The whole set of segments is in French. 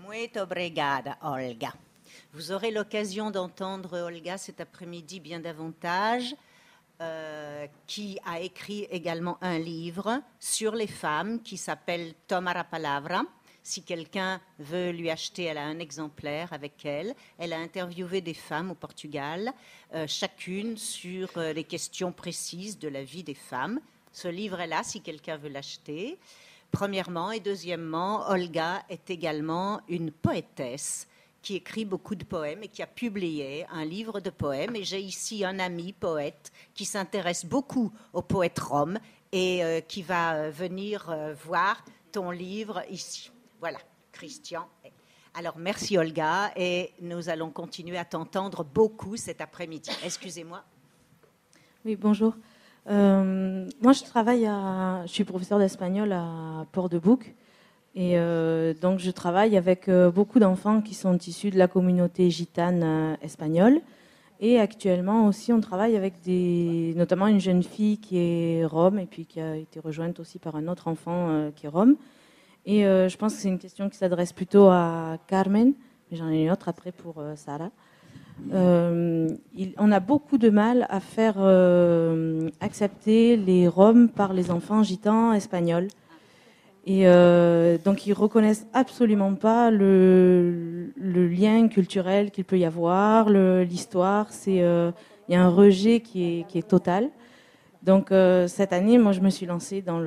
Muito obrigada, Olga. Vous aurez l'occasion d'entendre Olga cet après-midi bien davantage, qui a écrit également un livre sur les femmes qui s'appelle Toma la Palavra. Si quelqu'un veut lui acheter, elle a un exemplaire avec elle. Elle a interviewé des femmes au Portugal, chacune sur les questions précises de la vie des femmes. Ce livre est là si quelqu'un veut l'acheter. Premièrement, et deuxièmement, Olga est également une poétesse qui écrit beaucoup de poèmes et qui a publié un livre de poèmes. Et j'ai ici un ami poète qui s'intéresse beaucoup aux poètes roms et qui va venir voir ton livre ici. Voilà, Christian. Alors, merci Olga, et nous allons continuer à t'entendre beaucoup cet après-midi. Excusez-moi. Oui, bonjour. Moi, je suis professeure d'espagnol à Port-de-Bouc. Et donc, je travaille avec beaucoup d'enfants qui sont issus de la communauté gitane espagnole. Et actuellement aussi, on travaille avec notamment une jeune fille qui est rome et puis qui a été rejointe aussi par un autre enfant qui est rome. Et je pense que c'est une question qui s'adresse plutôt à Carmen, mais j'en ai une autre après pour Sarah. On a beaucoup de mal à faire accepter les Roms par les enfants gitans espagnols. Et donc, ils reconnaissent absolument pas le lien culturel qu'il peut y avoir, l'histoire. Il y a un rejet qui est total. Donc, cette année, moi, je me suis lancée dans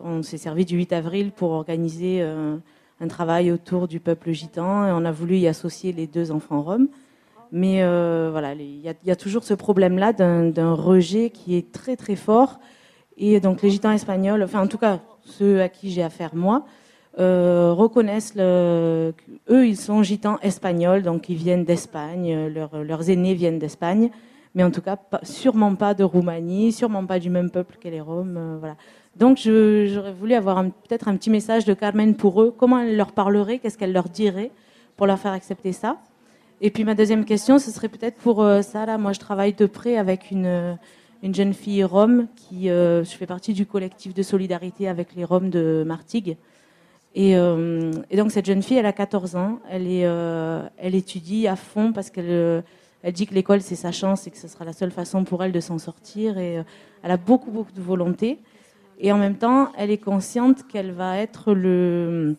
on s'est servi du 8 avril pour organiser un travail autour du peuple gitan, et on a voulu y associer les deux enfants roms. Mais voilà, il y a toujours ce problème-là d'un rejet qui est très très fort. Et donc les gitans espagnols, enfin en tout cas ceux à qui j'ai affaire moi, reconnaissent eux, ils sont gitans espagnols, donc ils viennent d'Espagne, leurs aînés viennent d'Espagne, mais en tout cas sûrement pas de Roumanie, sûrement pas du même peuple que les Roms, voilà. Donc j'aurais voulu avoir peut-être un petit message de Carmen pour eux, comment elle leur parlerait, qu'est-ce qu'elle leur dirait pour leur faire accepter ça. Et puis ma deuxième question, ce serait peut-être pour Sarah. Moi, je travaille de près avec une jeune fille rome je fais partie du collectif de solidarité avec les Roms de Martigues. Et donc cette jeune fille, elle a 14 ans. Elle étudie à fond parce qu'elle dit que l'école, c'est sa chance et que ce sera la seule façon pour elle de s'en sortir. Et elle a beaucoup, beaucoup de volonté. Et en même temps, elle est consciente qu'elle va être le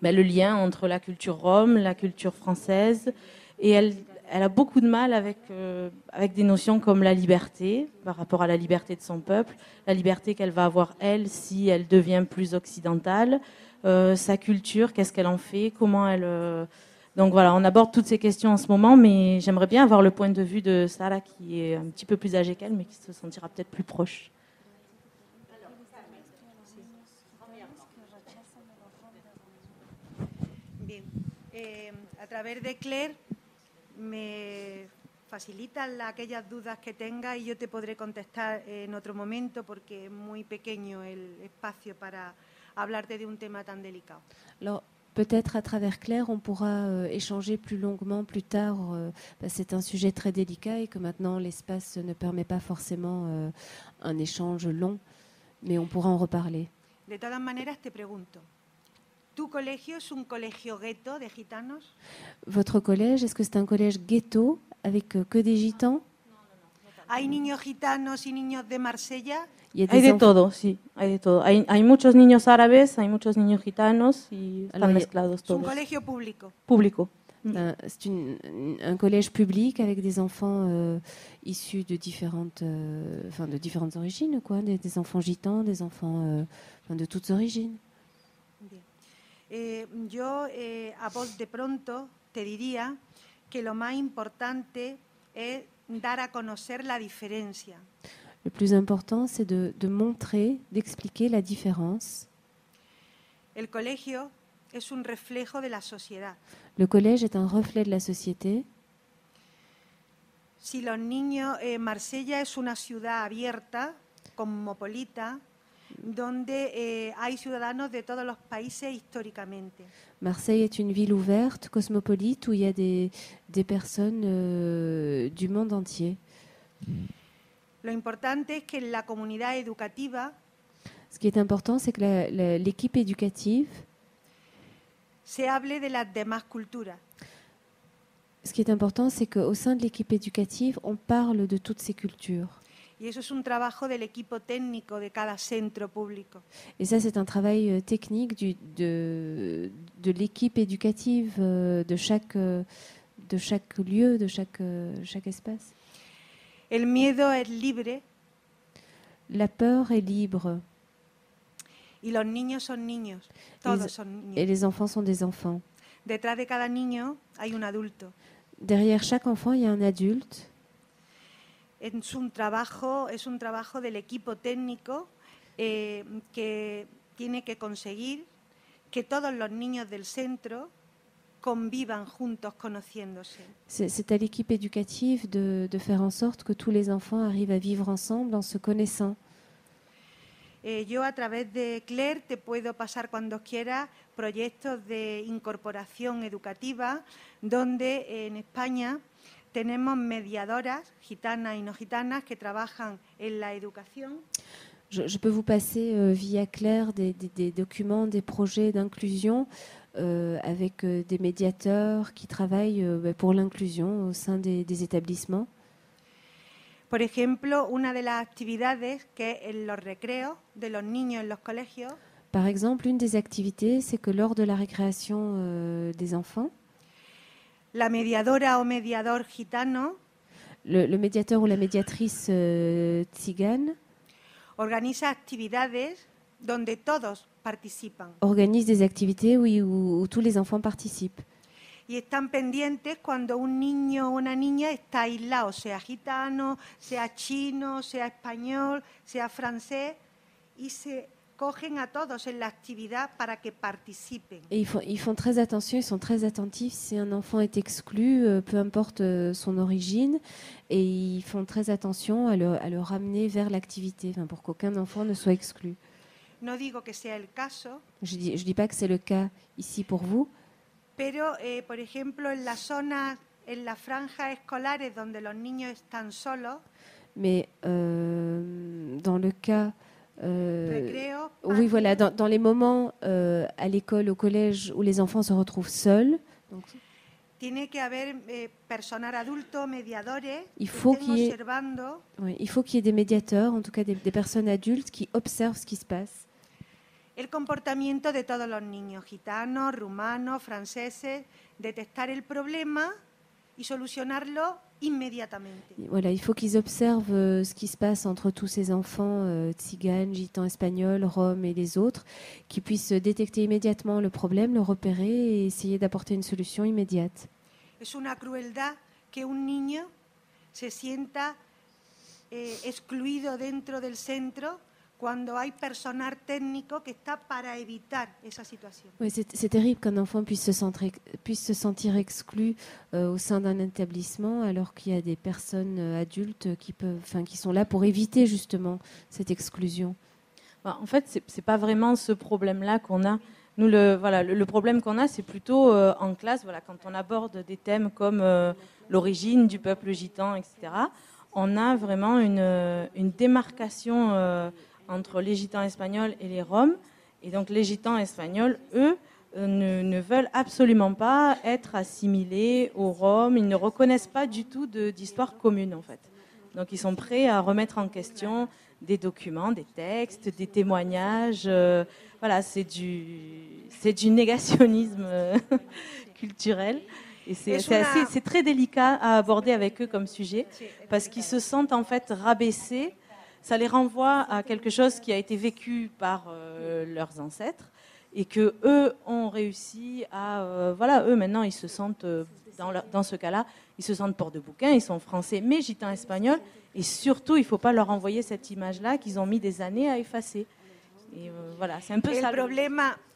lien entre la culture rome, la culture française. Et elle a beaucoup de mal avec des notions comme la liberté, par rapport à la liberté de son peuple, la liberté qu'elle va avoir, elle, si elle devient plus occidentale, sa culture, qu'est-ce qu'elle en fait, comment elle... Donc voilà, on aborde toutes ces questions en ce moment, mais j'aimerais bien avoir le point de vue de Sarah, qui est un petit peu plus âgée qu'elle, mais qui se sentira peut-être plus proche. Bien. A travers de Claire me facilitan aquellas dudas que tenga y yo te podré contestar en otro momento porque es muy pequeño el espacio para hablarte de un tema tan delicado. Alors, peut-être à travers Claire, on pourra échanger plus longuement plus tard. C'est un sujet très délicat et que maintenant l'espace ne permet pas forcément un échange long, mais on pourra en reparler. De todas maneras, te pregunto. ¿Tu colegio es un colegio gueto de gitanos? Votre collège, est-ce que c'est un collège ghetto avec que des gitans? ¿Hay niños gitanos y niños de Marsella? Hay de todo, sí, hay de todo. Hay muchos niños árabes, hay muchos niños gitanos y están mezclados todos. ¿Es un colegio público? Público. C'est un collège public avec des enfants issus de différentes origines, quoi, des enfants gitans, des enfants de toutes origines. Yo a voz de pronto te diría que lo más importante es dar a conocer la diferencia. Le plus important, c'est de montrer, d'expliquer la différence. El colegio es un reflejo de la sociedad. Le collège est un reflet de la société. Si los niños, Marsella es una ciudad abierta, cosmopolita, donde hay ciudadanos de todos los países históricamente. Marseille est une ville ouverte, cosmopolite, où il y a des personnes du monde entier. Lo importante es que en la comunidad educativa, ce qui est important, c'est que l'équipe éducative se hable de las demás culturas. Ce qui est important, c'est qu'au sein de l'équipe éducative, on parle de toutes ces cultures. Y eso es un trabajo del equipo técnico de cada centro público. Et ça, c'est un travail technique de l'équipe éducative de chaque lieu, de chaque espace. El miedo es libre La peur est libre y los niños son niños, todos son et niños. les enfants sont des enfants. Detrás de cada niño hay un adulto. Derrière chaque enfant, il y a un adulte. Es un trabajo del equipo técnico que tiene que conseguir que todos los niños del centro convivan juntos conociéndose. C'est à l'équipe éducative de faire en sorte que tous les enfants arrivent à vivre ensemble en se connaissant. Yo a través de Claire te puedo pasar cuando quieras proyectos de incorporación educativa donde en España tenemos mediadoras gitanas y no gitanas que trabajan en la educación. Je peux vous passer via Claire des documents, des projets d'inclusion avec des médiateurs qui travaillent pour l'inclusion au sein des établissements. Por ejemplo, una de las actividades que es en los recreos de los niños en los colegios, Par exemple, une des activités, c'est que lors de la récréation des enfants, la mediadora o mediador gitano le médiateur ou la médiatrice tzigane organiza actividades donde todos participan organise des activités où tous les enfants participent. y están pendientes cuando un niño o una niña está aislado, sea gitano, sea chino, sea español, sea francés, y se cogen a todos en la actividad para que participen. Et ils font très attention, ils sont très attentifs si un enfant est exclu, peu importe son origine, et ils font très attention à le ramener vers l'activité, pour qu'aucun enfant ne soit exclu. No digo que sea el caso, Je dis pas que c'est le cas ici pour vous, pero por ejemplo en las zonas, en las franjas escolares donde los niños están solos, mais dans le cas... recreo, oui, voilà, dans les moments à l'école, au collège, où les enfants se retrouvent seuls, donc, tiene que haber personal adulto, mediadores, Il que faut estén qu'il y ait- observando oui, il faut qu'il y ait des médiateurs, en tout cas des personnes adultes qui observent ce qui se passe. el comportamiento de todos los niños, gitanos, rumanos, franceses, detectar el problema y solucionarlo inmediatamente. Voilà, il faut qu'ils observent ce qui se passe entre tous ces enfants tziganes, gitans, espagnols, roms et les autres, qui puissent détecter immédiatement le problème, le repérer et essayer d'apporter une solution immédiate. Es una crueldad que un niño se sienta excluido dentro del centro cuando hay personal técnico que está para evitar esa situación. Oui, c'est terrible qu'un enfant puisse se sentir exclu au sein d'un établissement alors qu'il y a des personnes adultes qui sont là pour éviter justement cette exclusion. En fait, c'est pas vraiment ce problème-là qu'on a. Nous, le problème qu'on a, c'est plutôt en classe, quand on aborde des thèmes comme l'origine du peuple gitan, etc. On a vraiment une démarcation entre les gitans espagnols et les roms. Et donc les gitans espagnols, eux, ne veulent absolument pas être assimilés aux roms. Ils ne reconnaissent pas du tout d'histoire commune, en fait. Donc ils sont prêts à remettre en question des documents, des textes, des témoignages. Voilà, c'est du négationnisme culturel. Et c'est très délicat à aborder avec eux comme sujet, parce qu'ils se sentent en fait rabaissés. Ça les renvoie à quelque chose qui a été vécu par leurs ancêtres et que eux ont réussi à... eux maintenant ils se sentent, dans ce cas-là, ils se sentent porte de bouquin, ils sont français mais gitans espagnols, et surtout il ne faut pas leur envoyer cette image-là qu'ils ont mis des années à effacer. Et voilà, c'est un peu ça.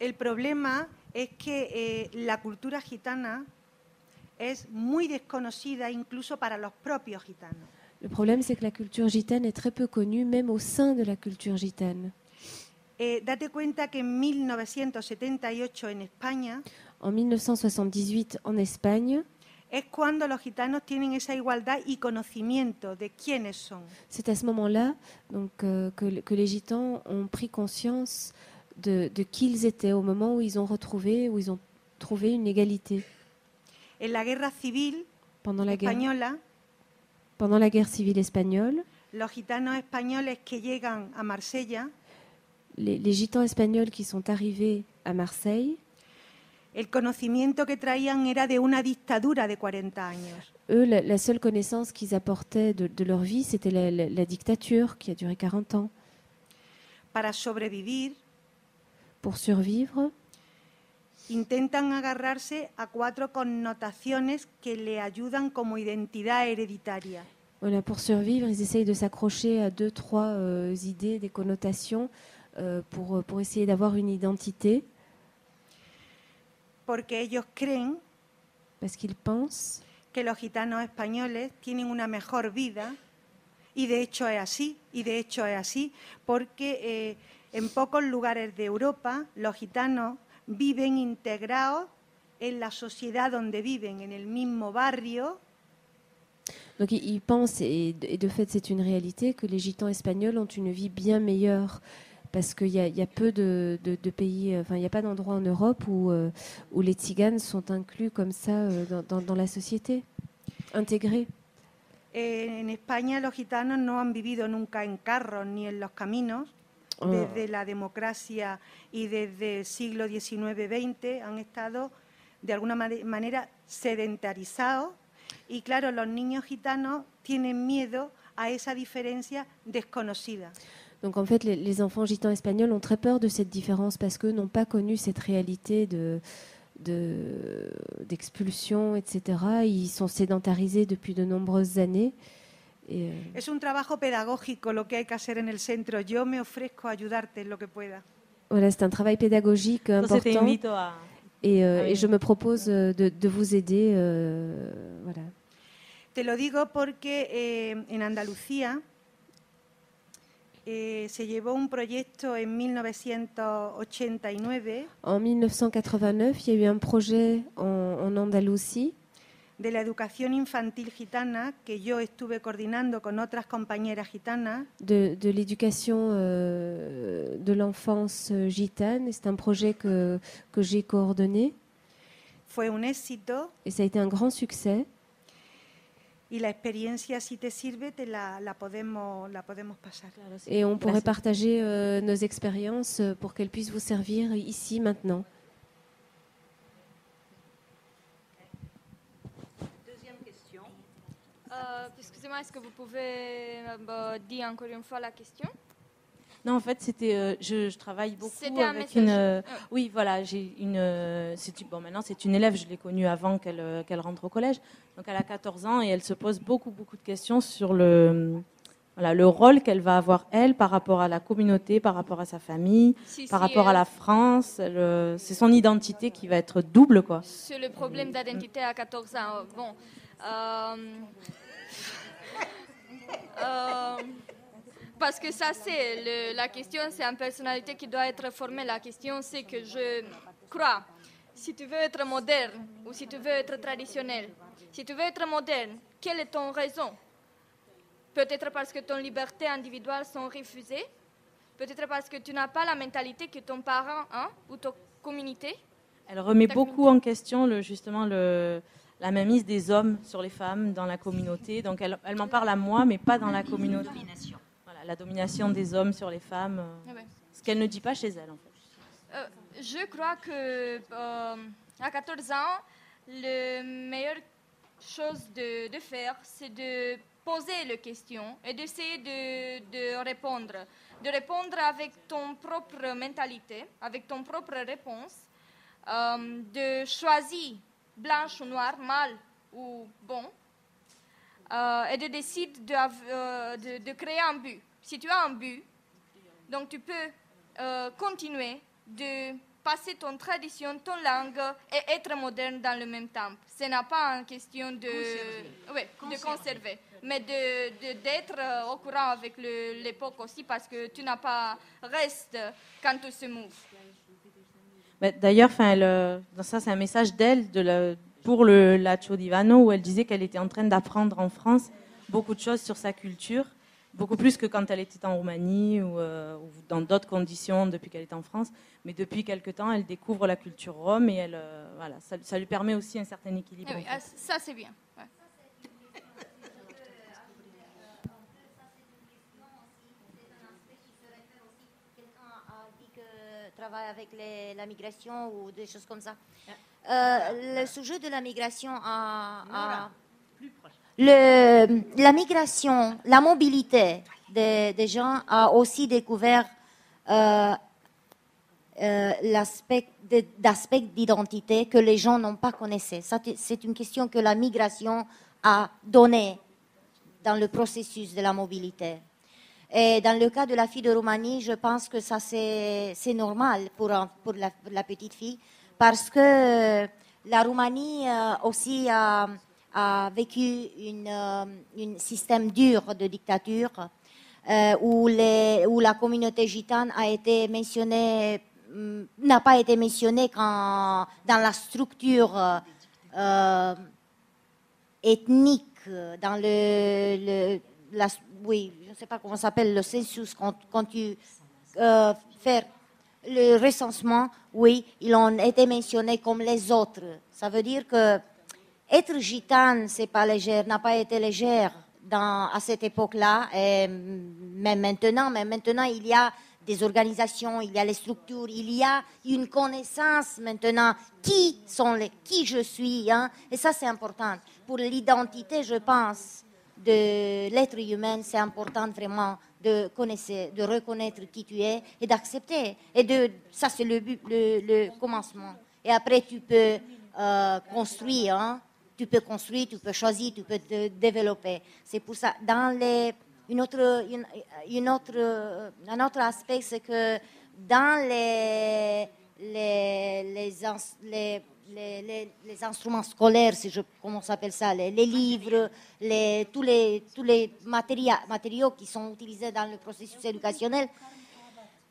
El problema es que la cultura gitana es muy desconocida incluso para los propios gitanos. Le problème, c'est que la culture gitane est très peu connue, même au sein de la culture gitane. Date cuenta que en 1978 en España, En 1978, en Espagne, es cuando los gitanos tienen esa igualdad y conocimiento de quiénes son. c'est à ce moment-là donc, que les gitans ont pris conscience de qui ils étaient, au moment où ils ont trouver une égalité. En la guerra civil Pendant la española, guerre civile espagnole, los gitanos españoles que llegan a Marsella, les gitans espagnols qui sont arrivés à Marseille, el conocimiento que traían era de una dictadura de 40 años. eux, la seule connaissance qu'ils apportaient de leur vie, c'était la dictature qui a duré 40 ans. Para sobrevivir, Pour survivre, intentan agarrarse a 4 connotaciones que le ayudan como identidad hereditaria. voilà, pour survivre, ils essayent de s'accrocher à 2-3 idées, des connotations pour essayer d'avoir une identité, Porque ellos creen parce qu'ils pensent que los gitanos españoles tienen una mejor vida, y de hecho es así, porque en pocos lugares de Europa los gitanos viven integrados en la sociedad donde viven, en el mismo barrio. Donc ils pensent, et de fait c'est une réalité, que les gitans espagnols ont une vie bien meilleure, parce qu'il y a peu de pays, enfin il n'y a pas d'endroit en Europe où les tziganes sont inclus comme ça dans la société, intégrés. En España los gitanos no han vivido nunca en carros ni en los caminos. Desde la democracia y desde el siglo XIX-XX han estado de alguna manera sedentarizados, y claro, los niños gitanos tienen miedo a esa diferencia desconocida. Donc en fait, les enfants gitans espagnols ont très peur de cette différence parce qu'eux n'ont pas connu cette réalité d'expulsion, etc. Ils sont sédentarisés depuis de nombreuses années. Es un trabajo pedagógico lo que hay que hacer en el centro. Yo me ofrezco a ayudarte en lo que pueda. Voilà, c'est un travail pédagogique important. Et je me propose de vous aider. Voilà. Te lo digo porque en Andalucía se llevó un proyecto en 1989 En 1989, il y a eu un projet en Andalousie de la educación infantil gitana que yo estuve coordinando con otras compañeras gitanas. de l'éducation de l'enfance gitane. C'est un projet que j'ai coordonné. Fue un éxito. Et ça a été un grand succès. Y la experiencia, si te sirve, la podemos pasar. Et on pourrait partager nos expériences pour qu'elles puissent vous servir ici, maintenant. Deuxième question. Excusez-moi, est-ce que vous pouvez dire encore une fois la question? Non, en fait, c'était, je travaille beaucoup C'était un avec message. Oui, voilà, j'ai maintenant c'est une élève, je l'ai connue avant qu'elle rentre au collège. Donc elle a 14 ans et elle se pose beaucoup de questions sur le rôle qu'elle va avoir, elle, par rapport à la communauté, par rapport à sa famille, par rapport à la France. C'est son identité qui va être double, quoi. Sur le problème d'identité à 14 ans. Bon. Parce que ça, c'est la question, c'est une personnalité qui doit être formée. La question, c'est que je crois, si tu veux être moderne ou si tu veux être traditionnel, si tu veux être moderne, quelle est ton raison? Peut-être parce que ton liberté individuelle sont refusées, peut-être parce que tu n'as pas la mentalité que ton parent ou ta communauté. Elle remet beaucoup en question la mainmise des hommes sur les femmes dans la communauté. Donc elle m'en parle à moi, mais pas dans la communauté. La domination des hommes sur les femmes, ce qu'elle ne dit pas chez elle, en fait. Je crois que à 14 ans, la meilleure chose de faire, c'est de poser les questions et d'essayer de répondre. De répondre avec ton propre mentalité, avec ton propre réponse, de choisir blanche ou noire, mal ou bon, et de décider de créer un but. Si tu as un but, donc tu peux continuer de passer ton tradition, ton langue et être moderne dans le même temps. Ce n'est pas une question de conserver, mais d'être au courant avec l'époque aussi, parce que tu n'as pas reste quand tu se mouves. D'ailleurs, ça c'est un message d'elle pour le Lacio Divano, où elle disait qu'elle était en train d'apprendre en France beaucoup de choses sur sa culture, beaucoup plus que quand elle était en Roumanie ou dans d'autres conditions depuis qu'elle est en France. Mais depuis quelque temps, elle découvre la culture rome et voilà, ça lui permet aussi un certain équilibre. Ah oui, en fait. ça c'est bien. Ouais. Travaille avec la migration ou des choses comme ça. Le sujet de la migration la migration, la mobilité des gens a aussi découvert d'aspects d'identité que les gens n'ont pas connaissé. C'est une question que la migration a donnée dans le processus de la mobilité. Et dans le cas de la fille de Roumanie, je pense que ça c'est normal pour la petite fille, parce que la Roumanie aussi a vécu un système dur de dictature où la communauté gitane n'a pas été mentionnée dans la structure ethnique, dans oui, je ne sais pas comment ça s'appelle, le census, quand tu fais le recensement, oui, ils ont été mentionnés comme les autres. Ça veut dire que être gitane, c'est pas légère, n'a pas été légère à cette époque-là, et même maintenant, il y a des organisations, il y a les structures, il y a une connaissance maintenant qui je suis, hein, et ça c'est important. Pour l'identité, je pense, de l'être humain, c'est important vraiment de reconnaître qui tu es et d'accepter. Ça c'est le commencement. Et après tu peux construire, hein. Tu peux construire, tu peux choisir, tu peux te développer. C'est pour ça. Un autre aspect, c'est que dans les instruments scolaires, comment on s'appelle ça, les livres, tous les matériaux qui sont utilisés dans le processus éducationnel,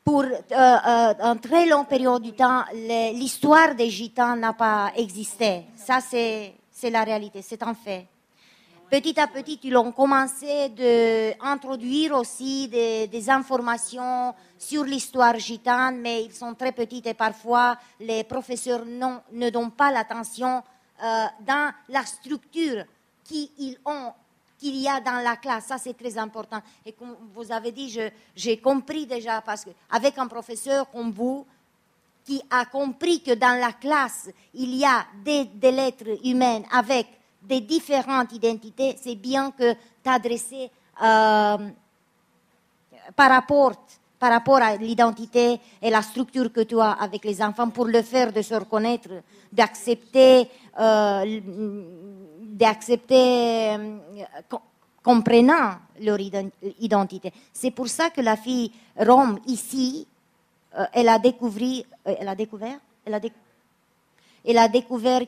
pour une très longue période du temps, l'histoire des Gitans n'a pas existé. Ça, c'est la réalité, c'est un fait. Petit à petit, ils ont commencé d'introduire aussi des informations sur l'histoire gitane, mais ils sont très petits et parfois les professeurs ne donnent pas l'attention dans la structure qu'il y a dans la classe. Ça, c'est très important. Et comme vous avez dit, j'ai compris déjà, parce qu'avec un professeur comme vous, qui a compris que dans la classe, il y a des lettres humaines avec des différentes identités, c'est bien que t'adresser par rapport à l'identité et la structure que tu as avec les enfants pour le faire de se reconnaître, d'accepter comprenant leur identité. C'est pour ça que la fille Rome ici, elle a découvert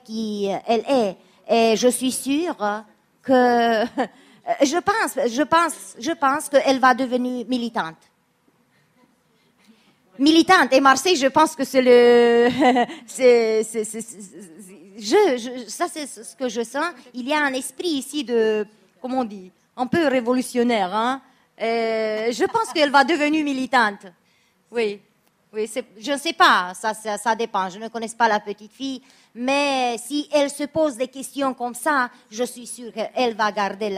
qui elle est. Et je suis sûre que je pense qu'elle va devenir militante. Et Marseille, je pense que c'est ça c'est ce que je sens. Il y a un esprit ici de, comment on dit, un peu révolutionnaire, hein. Je pense qu'elle va devenir militante. Oui, je ne sais pas, ça dépend. Je ne connais pas la petite fille, mais si elle se pose des questions comme ça, je suis sûre qu'elle va garder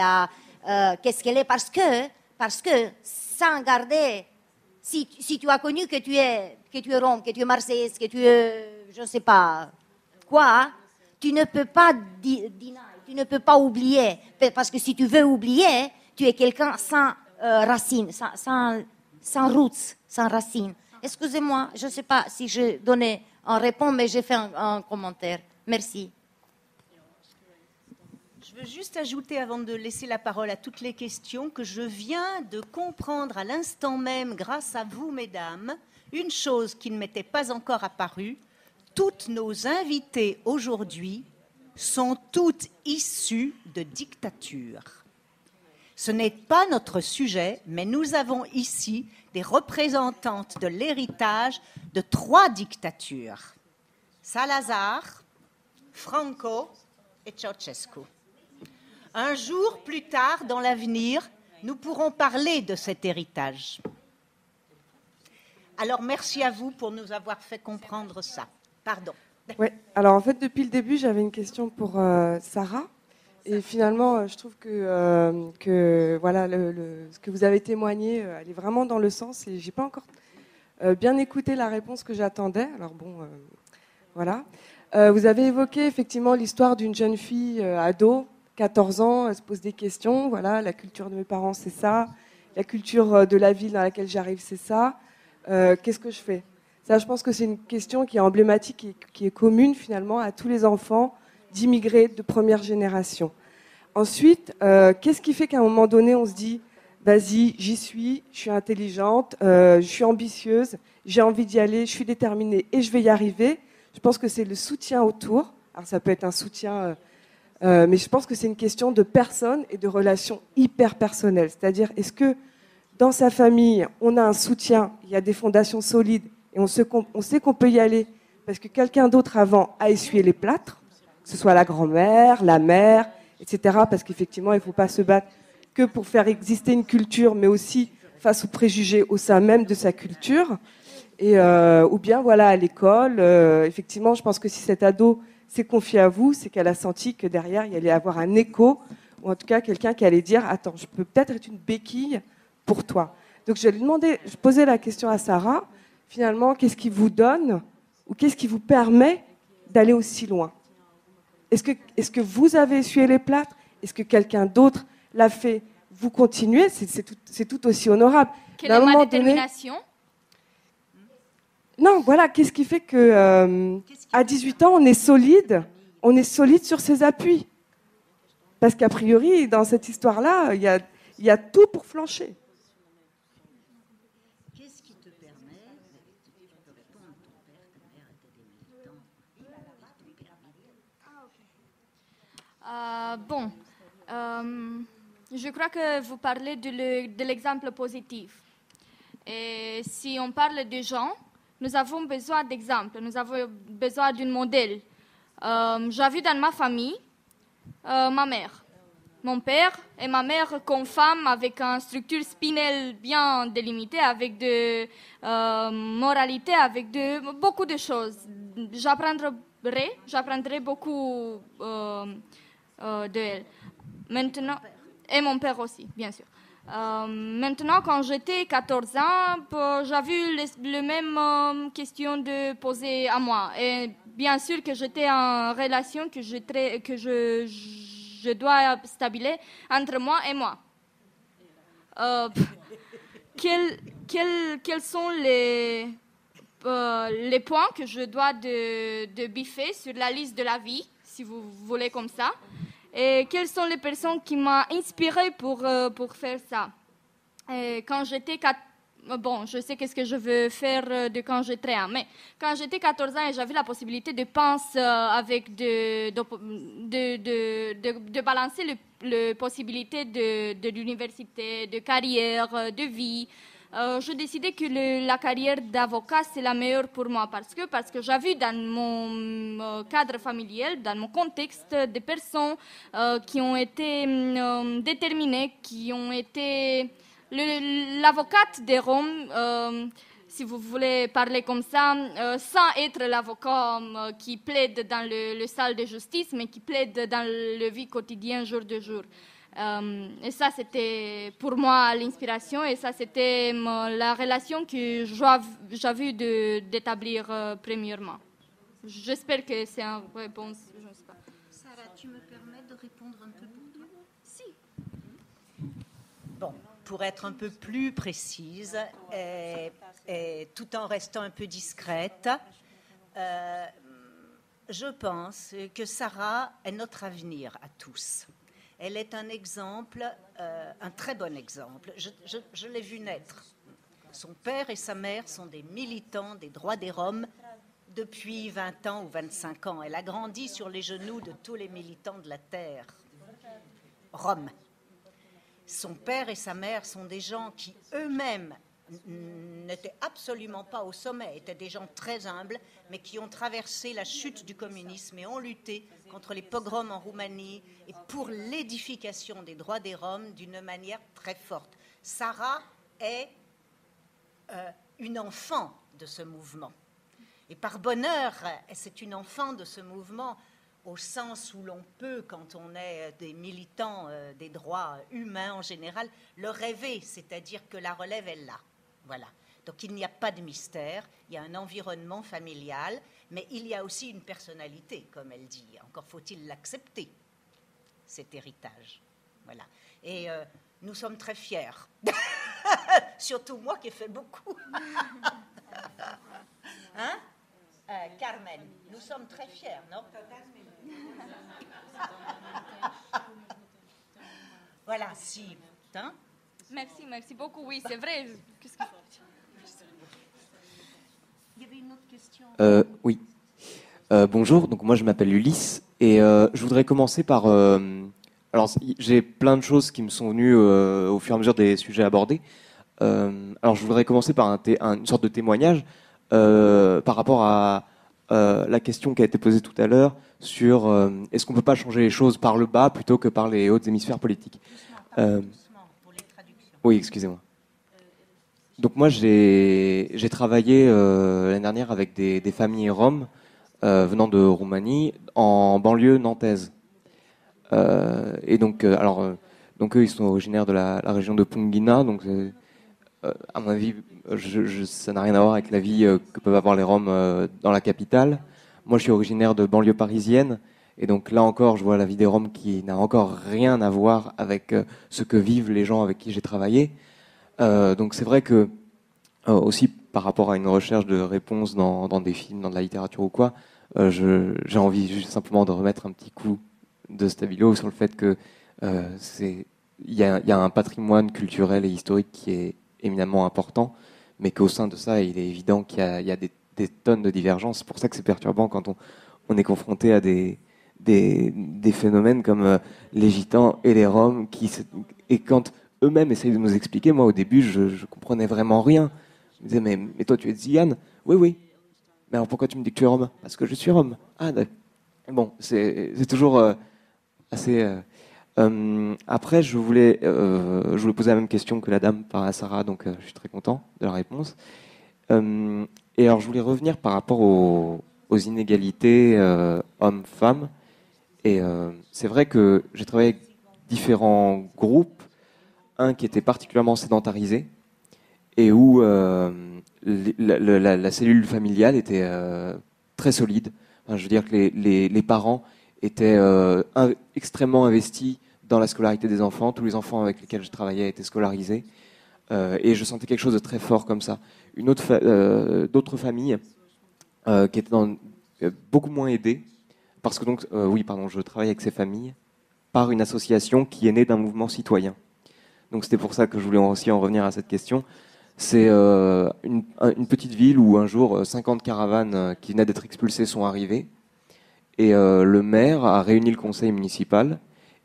qu'est-ce qu'elle est, parce que sans garder, si tu as connu que tu es Rome, que tu es Marseillaise, que tu es, je ne sais pas quoi, tu ne peux pas tu ne peux pas oublier, parce que si tu veux oublier, tu es quelqu'un sans racines, sans roots, sans racines. Excusez-moi, je ne sais pas si je donnais en réponse, mais j'ai fait un commentaire. Merci. Je veux juste ajouter, avant de laisser la parole à toutes les questions, que je viens de comprendre à l'instant même, grâce à vous, mesdames, une chose qui ne m'était pas encore apparue. Toutes nos invitées aujourd'hui sont toutes issues de dictatures. Ce n'est pas notre sujet, mais nous avons ici des représentantes de l'héritage de 3 dictatures. Salazar, Franco et Ceausescu. Un jour plus tard, dans l'avenir, nous pourrons parler de cet héritage. Alors, merci à vous pour nous avoir fait comprendre ça. Pardon. Ouais. Alors en fait, depuis le début, j'avais une question pour Sarah. Et finalement, je trouve que voilà, ce que vous avez témoigné, elle est vraiment dans le sens. Et j'ai pas encore bien écouté la réponse que j'attendais. Alors bon, voilà. Vous avez évoqué effectivement l'histoire d'une jeune fille ado, 14 ans, elle se pose des questions. Voilà, la culture de mes parents, c'est ça. La culture de la ville dans laquelle j'arrive, c'est ça. Qu'est-ce que je fais ? Ça, je pense que c'est une question qui est emblématique et qui est commune finalement à tous les enfants d'immigrés de première génération. Ensuite, qu'est-ce qui fait qu'à un moment donné, on se dit « vas-y, j'y suis, je suis intelligente, je suis ambitieuse, j'ai envie d'y aller, je suis déterminée et je vais y arriver ». Je pense que c'est le soutien autour. Alors ça peut être un soutien, mais je pense que c'est une question de personnes et de relations hyper personnelles. C'est-à-dire, est-ce que dans sa famille, on a un soutien, il y a des fondations solides et on sait qu'on peut y aller parce que quelqu'un d'autre avant a essuyé les plâtres, que ce soit la grand-mère, la mère, etc. Parce qu'effectivement, il ne faut pas se battre que pour faire exister une culture, mais aussi face aux préjugés au sein même de sa culture. Et, ou bien, voilà, à l'école, effectivement, je pense que si cet ado s'est confié à vous, c'est qu'elle a senti que derrière, il allait avoir un écho, ou en tout cas quelqu'un qui allait dire « Attends, je peux peut-être être une béquille pour toi ». Donc, je posais la question à Sarah, finalement, qu'est-ce qui vous donne, ou qu'est-ce qui vous permet d'aller aussi loin ? Est-ce que vous avez essuyé les plâtres ? Est-ce que quelqu'un d'autre l'a fait ? Vous continuez, c'est tout aussi honorable. Quelle est ma détermination ? Non, voilà, qu'est-ce qui fait que à 18 ans, on est solide sur ses appuis ? Parce qu'a priori, dans cette histoire-là, il y a tout pour flancher. Qu'est-ce qui te permet, tu peux répondre, ton père, ta mère étaient des militants, je crois que vous parlez de l'exemple positif. Et si on parle de gens, nous avons besoin d'exemples, nous avons besoin d'un modèle. J'ai vu dans ma famille ma mère, mon père et ma mère comme femme avec une structure spinelle bien délimitée, avec de moralité, avec beaucoup de choses. J'apprendrai beaucoup d'elle. Maintenant, et mon père aussi, bien sûr. Maintenant, quand j'étais 14 ans, j'ai vu les mêmes questions de poser à moi. Et bien sûr que j'étais en relation que je dois stabiliser entre moi et moi. Quels sont les points que je dois de biffer sur la liste de la vie, si vous voulez comme ça? Et quelles sont les personnes qui m'ont inspirée pour faire ça? Et quand j'étais je sais qu'est-ce que je veux faire de quand j'étais mais quand j'étais 14 ans et j'avais la possibilité de penser avec de balancer les possibilités de l'université, de carrière, de vie. Je décidais que la carrière d'avocat, c'est la meilleure pour moi parce que j'ai vu dans mon cadre familial, dans mon contexte, des personnes qui ont été déterminées, qui ont été... L'avocate de Rome, si vous voulez parler comme ça, sans être l'avocat qui plaide dans le salle de justice, mais qui plaide dans la vie quotidienne, jour de jour. Et ça, c'était pour moi l'inspiration et ça, c'était la relation que j'ai vu d'établir premièrement. J'espère que c'est une réponse. Je ne sais pas. Sarah, tu me permets de répondre un peu pour toi ? Si. Bon, pour être un peu plus précise et tout en restant un peu discrète, je pense que Sarah est notre avenir à tous. Elle est un exemple, un très bon exemple. Je l'ai vu naître. Son père et sa mère sont des militants des droits des Roms depuis 20 ans ou 25 ans. Elle a grandi sur les genoux de tous les militants de la terre. Rome. Son père et sa mère sont des gens qui eux-mêmes n'étaient absolument pas au sommet, étaient des gens très humbles, mais qui ont traversé la chute du communisme et ont lutté contre les pogroms en Roumanie et pour l'édification des droits des Roms d'une manière très forte. Sarah est une enfant de ce mouvement. Et par bonheur, c'est une enfant de ce mouvement, au sens où l'on peut, quand on est des militants des droits humains en général, le rêver, c'est-à-dire que la relève est là. Voilà. Donc il n'y a pas de mystère, il y a un environnement familial, mais il y a aussi une personnalité, comme elle dit. Encore faut-il l'accepter, cet héritage. Voilà. Et nous sommes très fiers. Surtout moi qui ai fait beaucoup. Hein? Carmen, nous sommes très fiers, non? Voilà, si. Hein? Merci beaucoup. Oui, c'est vrai. Il y avait une autre question. Oui. Bonjour, donc moi je m'appelle Ulysse et je voudrais commencer par... alors j'ai plein de choses qui me sont venues au fur et à mesure des sujets abordés. Alors je voudrais commencer par une sorte de témoignage par rapport à la question qui a été posée tout à l'heure sur est-ce qu'on ne peut pas changer les choses par le bas plutôt que par les hautes hémisphères politiques. Doucement, pour les traductions. Oui, excusez-moi. Donc moi j'ai travaillé l'année dernière avec des familles roms venant de Roumanie en banlieue nantaise. Et donc donc eux ils sont originaires de la région de Punghina, donc à mon avis ça n'a rien à voir avec la vie que peuvent avoir les Roms dans la capitale. Moi je suis originaire de banlieue parisienne et donc là encore je vois la vie des Roms qui n'a encore rien à voir avec ce que vivent les gens avec qui j'ai travaillé. Donc c'est vrai que aussi par rapport à une recherche de réponses dans des films, dans de la littérature ou quoi, j'ai envie juste simplement de remettre un petit coup de stabilo sur le fait que il y a un patrimoine culturel et historique qui est éminemment important, mais qu'au sein de ça, il est évident qu'il y a des tonnes de divergences. C'est pour ça que c'est perturbant quand on est confronté à des phénomènes comme les Gitans et les Roms, et quand eux-mêmes essayent de nous expliquer, moi au début, je comprenais vraiment rien. Je me disais, mais toi tu es Ziyane? Oui, oui. Mais alors pourquoi tu me dis que tu es Rom? Parce que je suis Rom. Ah, d'accord. Bon, c'est toujours assez... après, je voulais poser la même question que la dame par Sarah, donc je suis très content de la réponse. Et alors, je voulais revenir par rapport aux inégalités hommes-femmes. Et c'est vrai que j'ai travaillé avec différents groupes, un qui était particulièrement sédentarisé, et où la cellule familiale était très solide. Enfin, je veux dire que les parents étaient extrêmement investis dans la scolarité des enfants. Tous les enfants avec lesquels je travaillais étaient scolarisés. Et je sentais quelque chose de très fort comme ça. D'autres familles qui étaient beaucoup moins aidées, parce que donc, je travaille avec ces familles par une association qui est née d'un mouvement citoyen. Donc c'était pour ça que je voulais aussi en revenir à cette question. C'est une petite ville où un jour 50 caravanes qui venaient d'être expulsées sont arrivées. Et le maire a réuni le conseil municipal.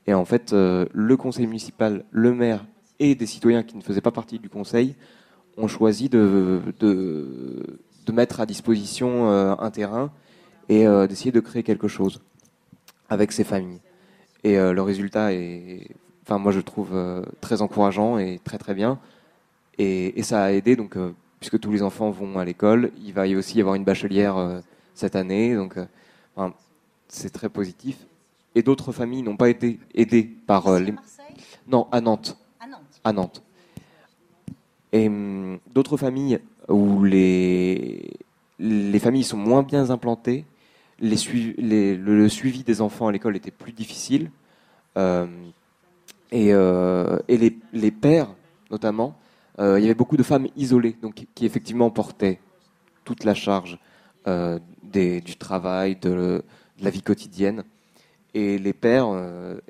Et en fait, le conseil municipal, le maire et des citoyens qui ne faisaient pas partie du conseil ont choisi de mettre à disposition un terrain et d'essayer de créer quelque chose avec ces familles. Et le résultat est, enfin moi je trouve très encourageant et très très bien. Et ça a aidé, donc, puisque tous les enfants vont à l'école, il va y aussi y avoir une bachelière cette année, donc c'est très positif. Et d'autres familles n'ont pas été aidées par les... Non, à Nantes. À Nantes. Et d'autres familles où les familles sont moins bien implantées, le suivi des enfants à l'école était plus difficile, et les pères, notamment, il y avait beaucoup de femmes isolées, donc qui effectivement portaient toute la charge du travail, de la vie quotidienne. Et les pères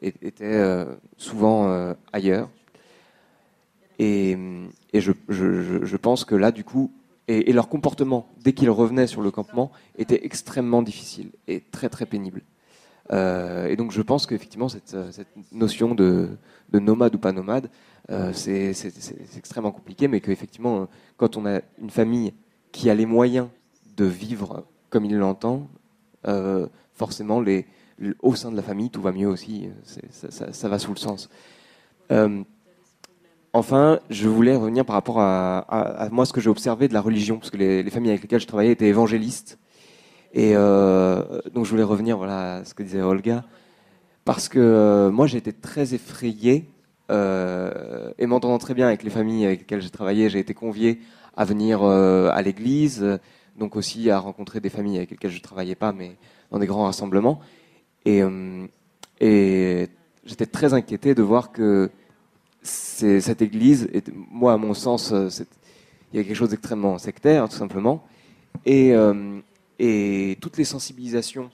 étaient souvent ailleurs. Et je pense que là, du coup, et leur comportement, dès qu'ils revenaient sur le campement, était extrêmement difficile et très très pénible. Et donc je pense qu'effectivement, cette notion de nomade ou pas nomade, c'est extrêmement compliqué, mais qu'effectivement, quand on a une famille qui a les moyens de vivre comme il l'entend, forcément, au sein de la famille, tout va mieux aussi, ça va sous le sens. Enfin, je voulais revenir par rapport à moi, ce que j'ai observé de la religion, parce que les familles avec lesquelles je travaillais étaient évangélistes, Et donc je voulais revenir à ce que disait Olga, parce que moi j'ai été très effrayé, et m'entendant très bien avec les familles avec lesquelles j'ai travaillé, j'ai été convié à venir à l'église, donc aussi à rencontrer des familles avec lesquelles je ne travaillais pas, mais dans des grands rassemblements. Et j'étais très inquiété de voir que cette église, moi à mon sens, il y a quelque chose d'extrêmement sectaire, tout simplement. Et toutes les sensibilisations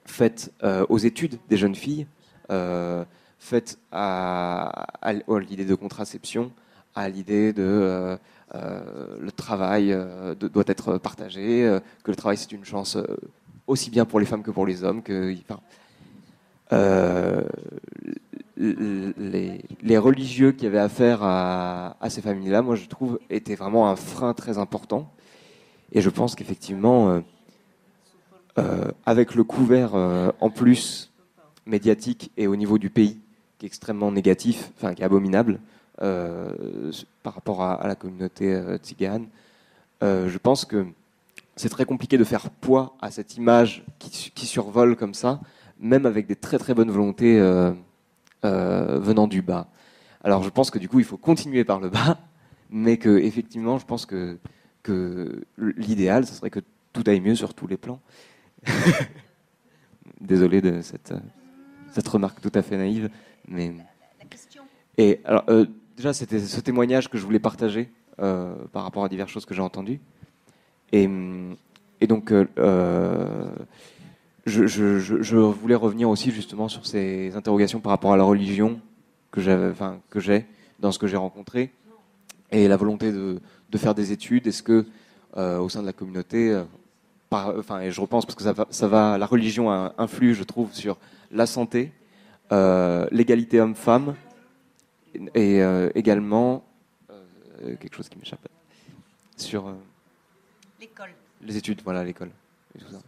faites aux études des jeunes filles, faites à l'idée de contraception, à l'idée de le travail doit être partagé, que le travail c'est une chance aussi bien pour les femmes que pour les hommes, les religieux qui avaient affaire à ces familles-là, moi je trouve, étaient vraiment un frein très important. Et je pense qu'effectivement, avec le couvert en plus médiatique et au niveau du pays, qui est extrêmement négatif, enfin qui est abominable par rapport à la communauté tzigane, je pense que c'est très compliqué de faire poids à cette image qui survole comme ça, même avec des très très bonnes volontés venant du bas. Alors je pense que du coup il faut continuer par le bas, mais que effectivement je pense que l'idéal ce serait que tout aille mieux sur tous les plans. Désolé de cette remarque tout à fait naïve, mais et alors déjà c'était ce témoignage que je voulais partager par rapport à diverses choses que j'ai entendues, et donc je voulais revenir aussi justement sur ces interrogations par rapport à la religion que j'ai dans ce que j'ai rencontré, et la volonté de faire des études. Est-ce que au sein de la communauté, et je repense parce que la religion influe, je trouve, sur la santé, l'égalité homme-femme, et également quelque chose qui m'échappe sur l'école. Les études, voilà, l'école et tout ça.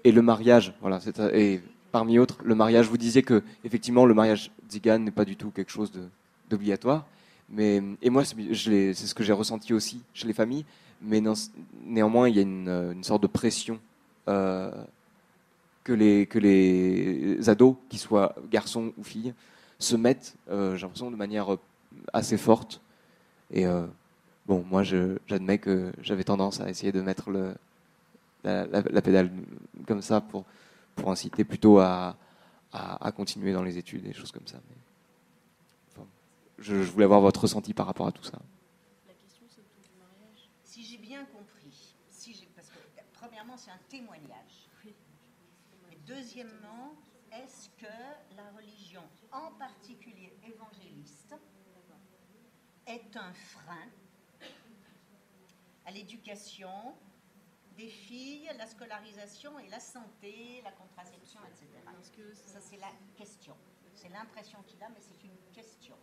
Et le mariage, voilà, et parmi autres, le mariage. Vous disiez que effectivement le mariage tzigane n'est pas du tout quelque chose d'obligatoire, et moi c'est ce que j'ai ressenti aussi chez les familles, mais néanmoins il y a une sorte de pression que les ados, qu'ils soient garçons ou filles, se mettent, j'ai l'impression, de manière assez forte. Et bon, moi j'admets que j'avais tendance à essayer de mettre la pédale comme ça pour inciter plutôt à continuer dans les études et des choses comme ça. Mais, enfin, je voulais avoir votre ressenti par rapport à tout ça. La question c'est autour du mariage. Si j'ai bien compris, parce que premièrement c'est un témoignage. Oui. Et deuxièmement, est-ce que la religion, en particulier évangéliste, est un frein à l'éducation des filles, la scolarisation et la santé, la contraception, etc. Ça, c'est la question. C'est l'impression qu'il a, mais c'est une question.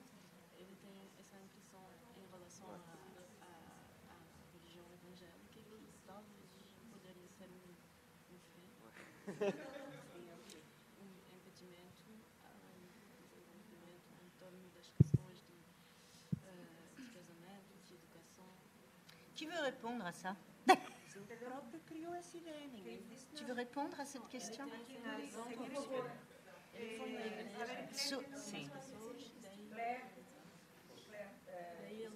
Ele tem essa impressão em relação à religião evangélica, ele talvez poderia ser freio, impedimento ao desenvolvimento em torno das questões de casamento, de educação. Qui veut répondre à ça? Tu veux répondre à cette question? Sim. Eu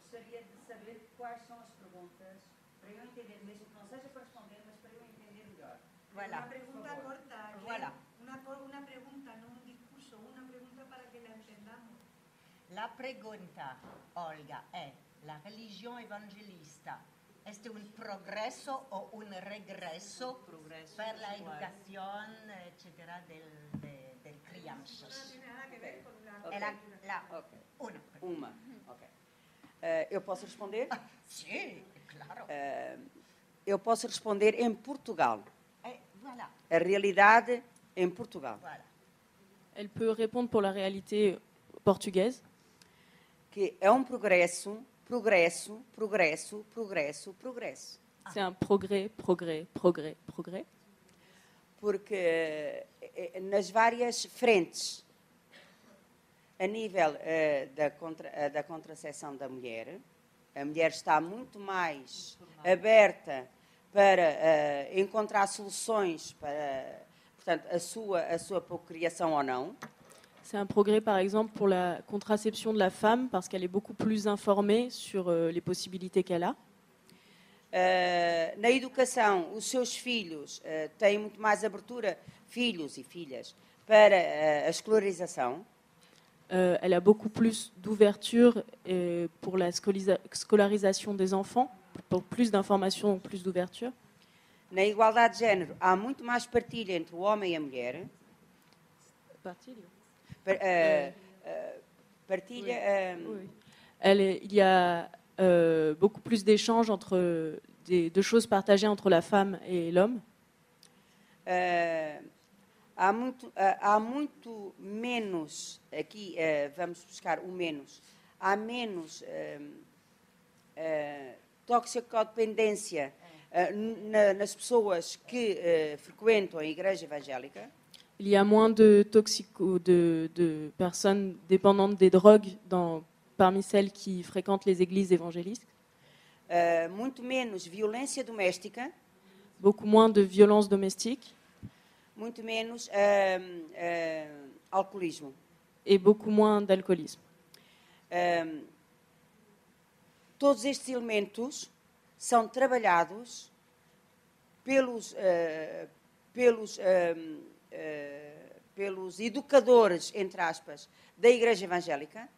gostaria de saber quais são as perguntas, para eu entender, mesmo que não seja para responder, mas para eu entender melhor. Voilà. Una pregunta corta. Voilà. Una pregunta, no un discurso, una pregunta para que la entendamos. La pregunta, Olga, è: la religione evangelista è un progresso o un regresso per la educazione, eccetera, del crianças? No tiene nada que ver con Okay. Uma. Okay. Eu posso responder? Sim, claro. Eu posso responder em Portugal. Voilà. A realidade em Portugal. Voilà. Elle peut répondre pour la réalité portugaise. Que é progresso. C'est un progrès. Porque nas várias frentes, a nível da contracepção da mulher, a mulher está muito mais aberta para encontrar soluções para, portanto, a sua procriação ou não. C'est un progrès, par exemple, pour la contraception de la femme, parce qu'elle est beaucoup plus informée sur les possibilités qu'elle a. Na educação, os seus filhos têm muito mais abertura, filhos e filhas, para a escolarização. Elle a beaucoup plus d'ouverture pour la scolarisation des enfants, pour plus d'informations, plus d'ouverture. Na igualdade de género, há muito mais partilha entre o homem e a mulher. Partilha. Partilha. Oui. Il y a beaucoup plus d'échanges entre de choses partagées entre la femme et l'homme. Há muito menos, aqui vamos buscar o menos, há menos toxicodependência nas pessoas que frequentam a igreja evangélica. Il y a moins de personnes dépendantes des drogues parmi celles qui fréquentent les églises évangélistes. Muito menos violência doméstica. Beaucoup moins de violences domestiques. Muito menos alcoolismo. Et beaucoup moins d'alcoolisme. Todos estes elementos são trabalhados pelos educadores, entre aspas, da Igreja Evangélica.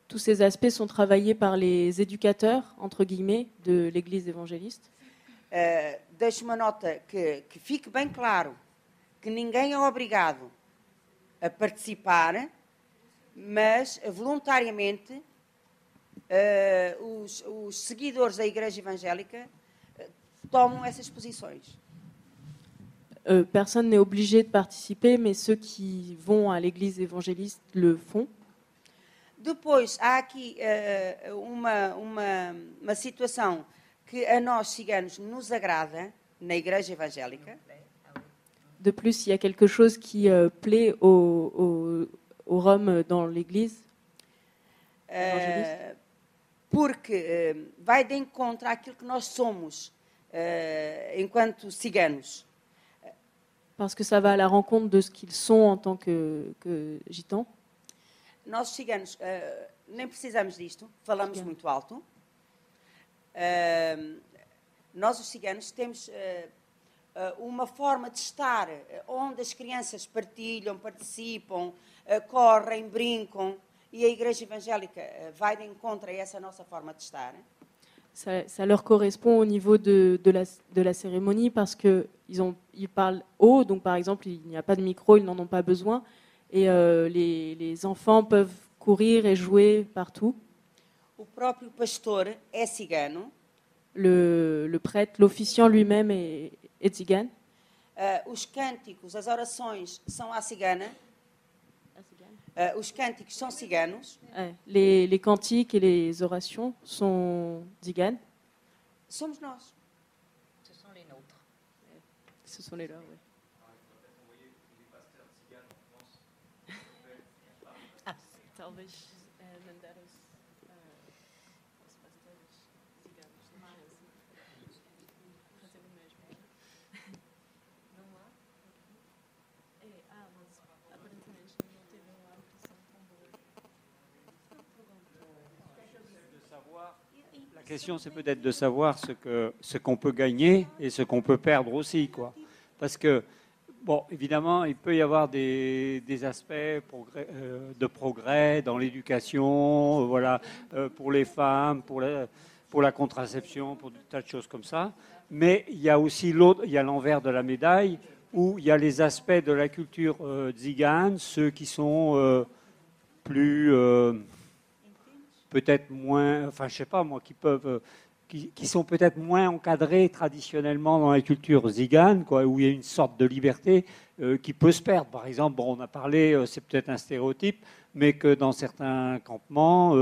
Tous ces aspects sont travaillés par les éducateurs, entre guillemets, de l'Église évangéliste. Deixo uma nota que fique bem claro que ninguém é obrigado a participar, mas voluntariamente os seguidores da Igreja Evangélica tomam essas posições. Personne n'est obligé de participer, mais ceux qui vont à l'église évangéliste le font. Depois, há aqui uma situação que a nós ciganos nos agrada na Igreja Evangélica. De plus, il y a quelque chose qui plaît aux Roms dans l'église évangéliste. Porque vai de encontro àquilo que nós somos enquanto ciganos. Parce que ça va à la rencontre de ce qu'ils sont en tant que gitans. Nós ciganos nem precisamos disto, falamos muito alto. Nós os ciganos temos uma forma de estar onde as crianças partilham, participam, correm, brincam, e a Igreja Evangélica vai de encontro a essa nossa forma de estar. Ça leur correspond au niveau de la cérémonie parce qu'ils parlent haut, donc par exemple il n'y a pas de micro, ils n'en ont pas besoin, et les enfants peuvent courir et jouer partout. O próprio pastor é cigano. Le prêtre, l'officiant lui-même est tzigane. Os cânticos, as orações são à cigana. Os cânticos são ciganos. Les cantiques et les orations sont tziganes. Somos nós. Ce sont les nôtres. Ce sont les leurs, oui. La question, c'est peut-être de savoir ce qu'on peut gagner et ce qu'on peut perdre aussi, quoi. Parce que, bon, évidemment, il peut y avoir des aspects de progrès dans l'éducation, voilà, pour les femmes, pour la contraception, pour des tas de choses comme ça. Mais il y a aussi il y a l'envers de la médaille, où il y a les aspects de la culture tzigane, ceux qui sont plus... peut-être moins, enfin je sais pas moi, qui sont peut-être moins encadrés traditionnellement dans la culture tzigane, quoi, où il y a une sorte de liberté qui peut se perdre. Par exemple, bon, on a parlé, c'est peut-être un stéréotype, mais que dans certains campements,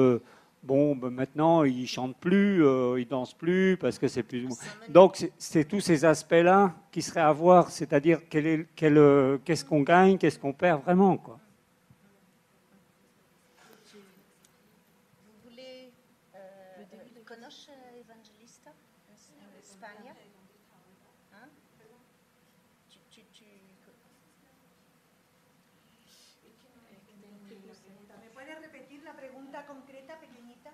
maintenant ils chantent plus, ils dansent plus parce que c'est plus. Donc c'est tous ces aspects-là qui seraient à voir, c'est-à-dire qu'est-ce qu'on gagne, qu'est-ce qu'on perd vraiment, quoi. duda concreta, pequeñita.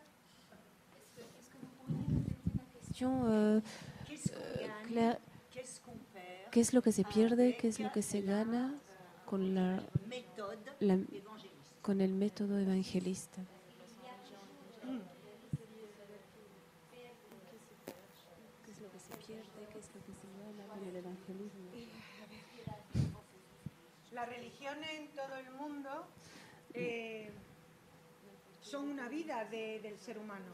Claire, ¿qué es lo que se pierde, qué es lo que se gana con con el método evangelista? ¿Qué es lo que se pierde, qué es lo que se gana con el evangelismo? Las religiones en todo el mundo son una vida del ser humano.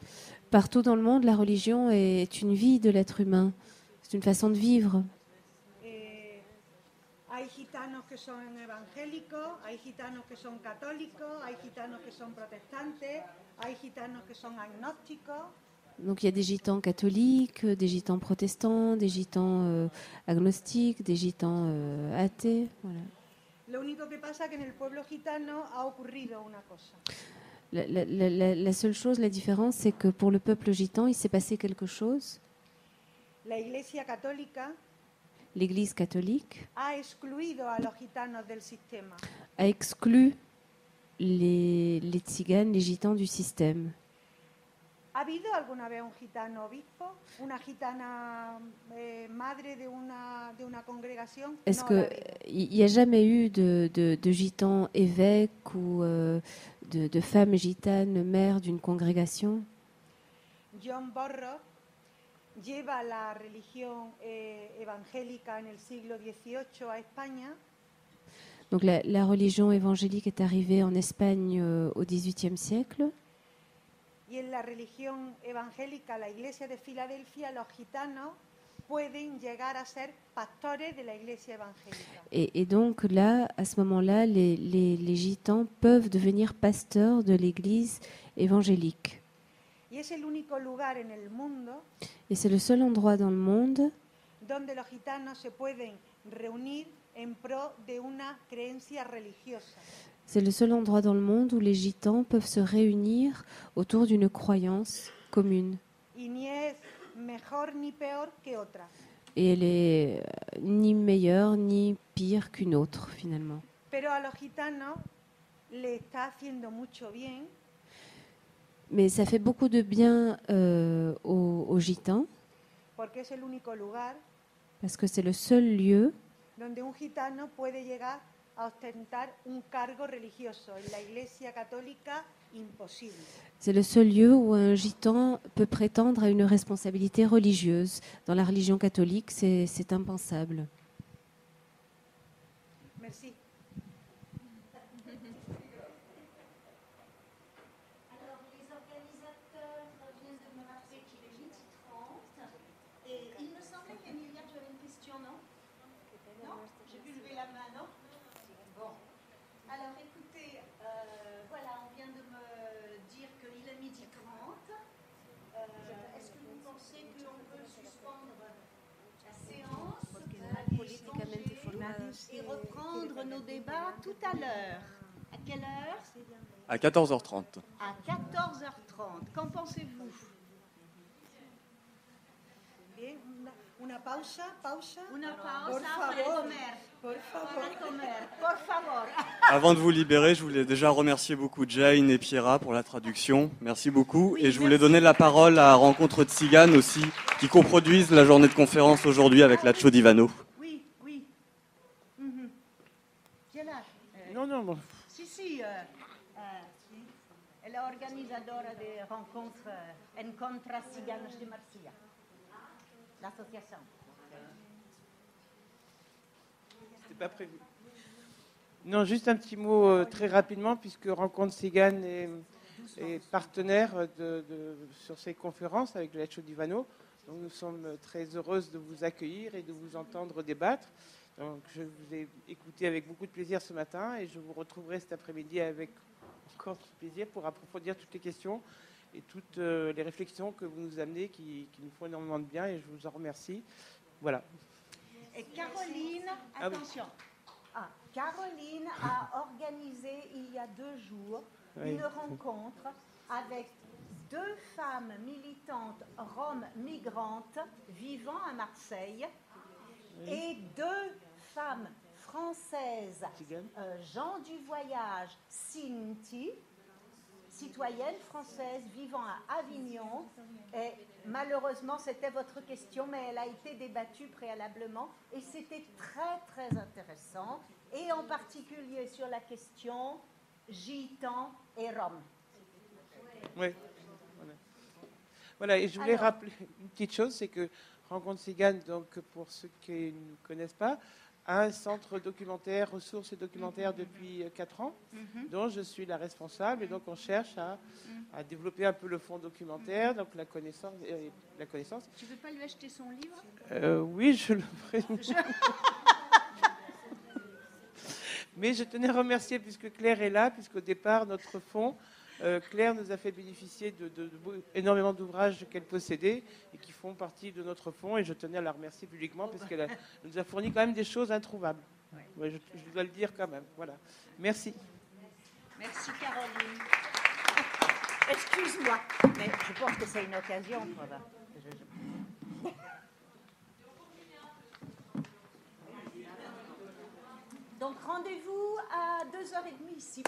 Partout dans le monde, la religion est une vie de l'être humain. C'est une façon de vivre. Hay gitanos que son evangélicos, hay gitanos que son católicos, hay gitanos que son protestantes, hay gitanos que son agnósticos. Donc il y a des gitans catholiques, des gitans protestants, des gitans agnostiques, des gitans athées. Voilà. Lo único que pasa es que en el pueblo gitano ha ocurrido una cosa. La seule chose, la différence, c'est que pour le peuple gitan, il s'est passé quelque chose. La Iglesia católica L'Église catholique ha excluido a los gitanos del sistema. a exclu les tziganes, les gitans du système. ¿Ha habido alguna vez un gitano obispo? ¿Una gitana madre de una congregación? Est-ce No, qu'il n'y a jamais eu de gitans évêques ou de femmes gitanes mères d'une congrégation? John Burroughs lleva la religión evangélica en el siglo XVIII a España. Donc la religion évangélique est arrivée en Espagne au XVIIIe siècle. Y en la religión evangélica, la Iglesia de Filadelfia, los gitanos pueden llegar a ser pastores de la Iglesia evangélica. Et donc là, à ce moment-là, les gitans peuvent devenir pasteurs de l'Église évangélique. Y es el único lugar en el mundo Et c'est le seul endroit dans le monde donde los gitanos se pueden reunir en pro de una creencia religiosa. C'est le seul endroit dans le monde où les gitans peuvent se réunir autour d'une croyance commune. Y ni es mejor ni peor que otra. Et elle est ni meilleure ni pire qu'une autre, finalement. Pero a los gitanos le está haciendo mucho bien. Mais ça fait beaucoup de bien aux gitans, Porque es el único lugar parce que c'est le seul lieu donde un gitano puede llegar a ostentar un cargo religioso. En la Iglesia católica, imposible. C'est le seul lieu où un gitan peut prétendre à une responsabilité religieuse. Dans la religion catholique, c'est impensable. Merci. Alors, les organisateurs viennent de me rappeler qu'il est 12h30 et il me semblait qu'Emilia, tu avais une question, non? Non? J'ai pu lever la main, non? Bon. Alors, écoutez, voilà, on vient de me dire qu'il est 12h30. Est-ce que vous pensez qu'on peut suspendre la séance Et reprendre nos débats tout à l'heure. À quelle heure? À 14h30. À 14h30. Qu'en pensez-vous? Bien, una pausa. Una pausa Por para favor. comer. Por favor. Para comer. Por favor. Avant de vous libérer, je voulais déjà remercier beaucoup Jane et Piera pour la traduction. Merci beaucoup. Et je voulais donner la parole à Rencontre Tzigane aussi, qui coproduisent la journée de conférence aujourd'hui avec Lacho Divano. Oui. ¿Quién es? Non. Si. Es la organizadora de rencontre Encontra Ciganos de Marcia. L'association. C'était pas prévu. Non, juste un petit mot très rapidement, puisque Rencontre Tzigane est partenaire sur ces conférences avec Lacho Divano. Donc nous sommes très heureuses de vous accueillir et de vous entendre débattre. Donc je vous ai écouté avec beaucoup de plaisir ce matin et je vous retrouverai cet après-midi avec encore plaisir pour approfondir toutes les questions et toutes les réflexions que vous nous amenez qui nous font énormément de bien et je vous en remercie. Voilà. Et Caroline, attention. Caroline a organisé il y a 2 jours une rencontre avec 2 femmes militantes roms migrantes vivant à Marseille et 2 femmes françaises gens du voyage, Cinti, citoyenne française vivant à Avignon. Et malheureusement, c'était votre question, mais elle a été débattue préalablement. Et c'était très, très intéressant. Et en particulier sur la question Gitans et Roms. Oui. Voilà, et je voulais rappeler une petite chose, c'est que Rencontre Tzigane, donc pour ceux qui ne connaissent pas, a un centre documentaire, ressources et documentaires depuis 4 ans, dont je suis la responsable, et donc on cherche à développer un peu le fonds documentaire, donc la connaissance. Tu ne veux pas lui acheter son livre? Oui, je le ferai. Mais je tenais à remercier, puisque Claire est là, puisqu'au départ, notre fonds, Claire nous a fait bénéficier énormément d'ouvrages qu'elle possédait et qui font partie de notre fonds. Et je tenais à la remercier publiquement parce qu'elle nous a fourni quand même des choses introuvables. Ouais, je dois le dire quand même. Voilà. Merci. Merci Caroline. Excuse-moi, mais je pense que c'est une occasion. Voilà. Donc rendez-vous à 2h30 ici.